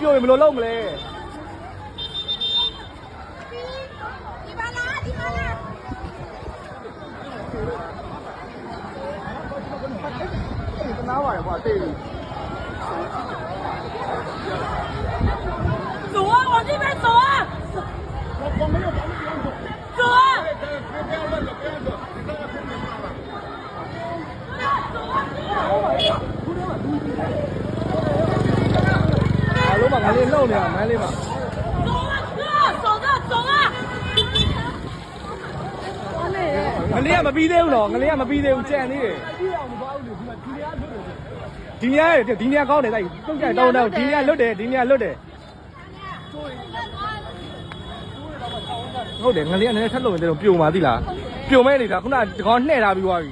ပြိုရင်ဘယ်လိုလုပ်မလဲနားပါရကွာတေး走啊，往这边走啊！走啊！老板，赶紧弄点，买里吧。走啊，哥，走着，走啊！ငလေးကမပြီးသေးဘူးနော်ငလေးကမပြီးသေးဘူးကြံသေးတယ်ဒီနေရာကောင်းတယ်တိုက်တုတ်ကြတောင်းတော့ဒီနေရာလွတ်တယ်ဒီနေရာလွတ်တယ်ဟုတ်တယ်ငလေးကနည်းနည်းထက်လို့ရင်တော့ပြိုမှာသိလားပြိုမဲ့နေတာခုနကခေါင်းနှဲ့ထားပြီးသွားပြီ